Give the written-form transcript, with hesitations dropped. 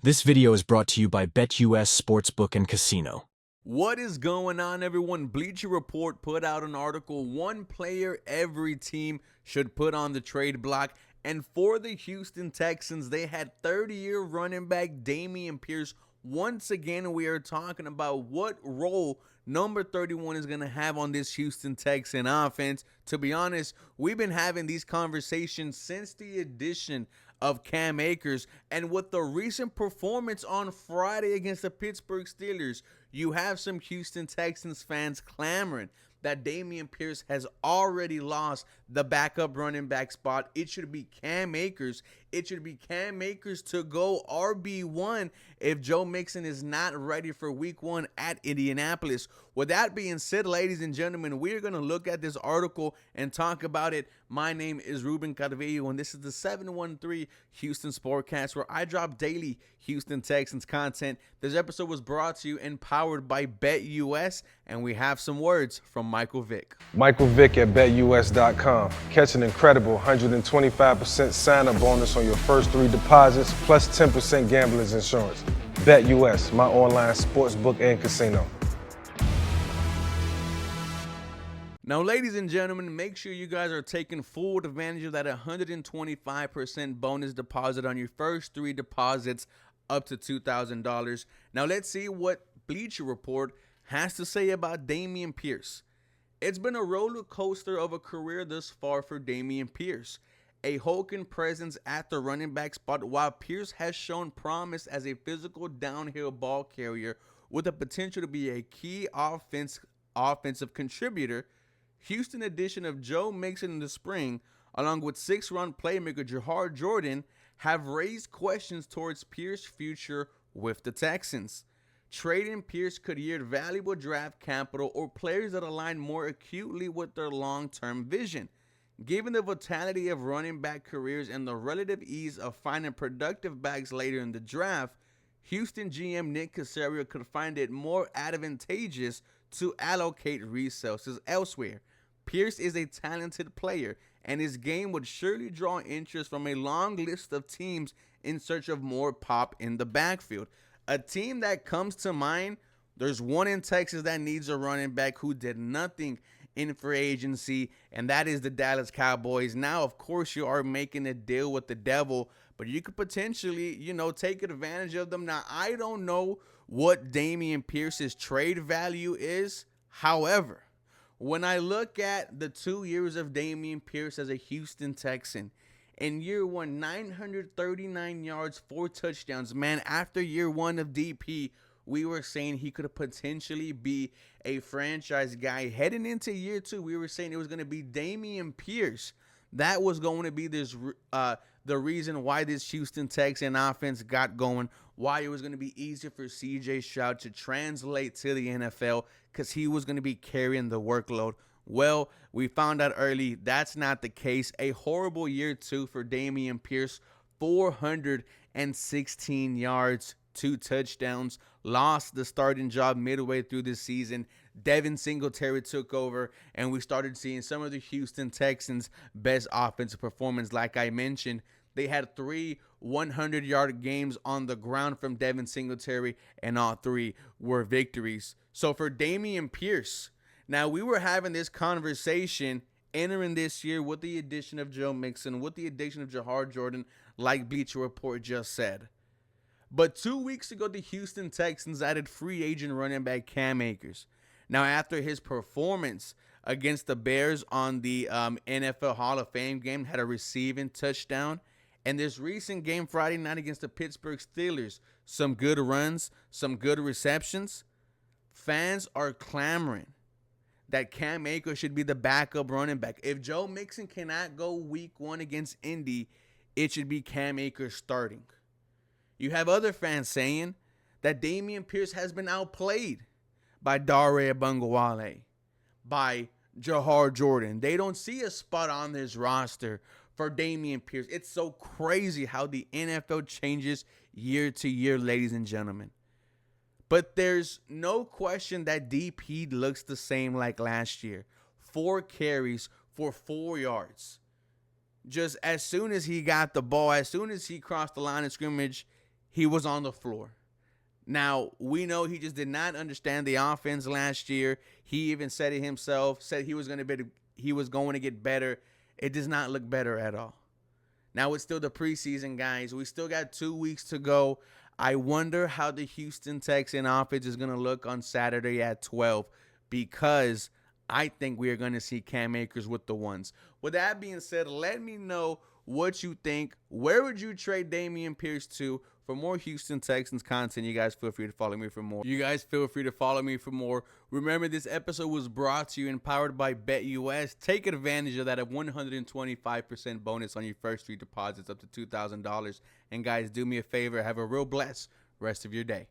This video is brought to you by BetUS Sportsbook and Casino. What is going on, everyone? Bleacher Report put out an article, one player every team should put on the trade block. And for the Houston Texans, they had 30-year running back Dameon Pierce. Once again, we are talking about what role number 31 is going to have on this Houston Texan offense. To be honest, we've been having these conversations since the addition of Cam Akers, and with the recent performance on Friday against the Pittsburgh Steelers, you have some Houston Texans fans clamoring that Dameon Pierce has already lost the backup running back spot. It should be Cam Akers. It should be Cam Akers to go RB1 if Joe Mixon is not ready for week 1 at Indianapolis. With that being said, ladies and gentlemen, we're going to look at this article and talk about it. My name is Ruben Carvillo, and this is the 713 Houston Sportcast, where I drop daily Houston Texans content. This episode was brought to you and powered by BetUS, and we have some words from Michael Vick. Michael Vick at BetUS.com. Catch an incredible 125% sign-up bonus on your first 3 deposits, plus 10% gambler's insurance. BetUS, my online sportsbook and casino. Now, ladies and gentlemen, make sure you guys are taking full advantage of that 125% bonus deposit on your first 3 deposits up to $2,000. Now, let's see what Bleacher Report has to say about Dameon Pierce. It's been a roller coaster of a career thus far for Dameon Pierce. A hulking presence at the running back spot, while Pierce has shown promise as a physical downhill ball carrier with the potential to be a key offensive contributor. Houston addition of Joe Mixon in the spring, along with 6th-round playmaker Jahar Jordan, have raised questions towards Pierce's future with the Texans. Trading Pierce could yield valuable draft capital or players that align more acutely with their long-term vision. Given the vitality of running back careers and the relative ease of finding productive backs later in the draft, Houston GM Nick Caserio could find it more advantageous to allocate resources elsewhere. Pierce is a talented player, and his game would surely draw interest from a long list of teams in search of more pop in the backfield. A team that comes to mind, there's one in Texas that needs a running back who did nothing in free agency, and that is the Dallas Cowboys. Now, of course, you are making a deal with the devil, but you could potentially, take advantage of them. Now, I don't know what Dameon Pierce's trade value is. However, when I look at the 2 years of Dameon Pierce as a Houston Texan, in year 1, 939 yards, 4 touchdowns. Man, after year 1 of DP, we were saying he could potentially be a franchise guy. Heading into year 2, we were saying it was going to be Dameon Pierce. That was going to be the reason why this Houston Texan offense got going, why it was going to be easier for C.J. Stroud to translate to the NFL, because he was going to be carrying the workload. Well, we found out early that's not the case. A horrible year 2 for Dameon Pierce, 416 yards, 2 touchdowns, lost the starting job midway through the season. Devin Singletary took over, and we started seeing some of the Houston Texans' best offensive performance. Like I mentioned, they had 3 100-yard games on the ground from Devin Singletary, and all 3 were victories. So for Dameon Pierce, now we were having this conversation entering this year with the addition of Joe Mixon, with the addition of Jahar Jordan, like Bleacher Report just said. But 2 weeks ago, the Houston Texans added free agent running back Cam Akers. Now, after his performance against the Bears on the NFL Hall of Fame game, had a receiving touchdown. And this recent game Friday night against the Pittsburgh Steelers, some good runs, some good receptions. Fans are clamoring that Cam Akers should be the backup running back. If Joe Mixon cannot go week 1 against Indy, it should be Cam Akers starting. You have other fans saying that Dameon Pierce has been outplayed by Dare Abungawale, by Jahar Jordan. They don't see a spot on this roster for Dameon Pierce. It's so crazy how the NFL changes year to year, ladies and gentlemen. But there's no question that DP looks the same like last year. 4 carries for 4 yards. Just as soon as he got the ball, as soon as he crossed the line of scrimmage, he was on the floor. Now, we know he just did not understand the offense last year. He even said it himself, said he was going to get better. It does not look better at all. Now, it's still the preseason, guys. We still got 2 weeks to go. I wonder how the Houston Texans offense is going to look on Saturday at 12, because I think we are going to see Cam Akers with the ones. With that being said, let me know what you think. Where would you trade Dameon Pierce to? For more Houston Texans content, you guys feel free to follow me for more. Remember, this episode was brought to you and powered by BetUS. Take advantage of that at 125% bonus on your first 3 deposits up to $2,000. And guys, do me a favor, have a real blessed rest of your day.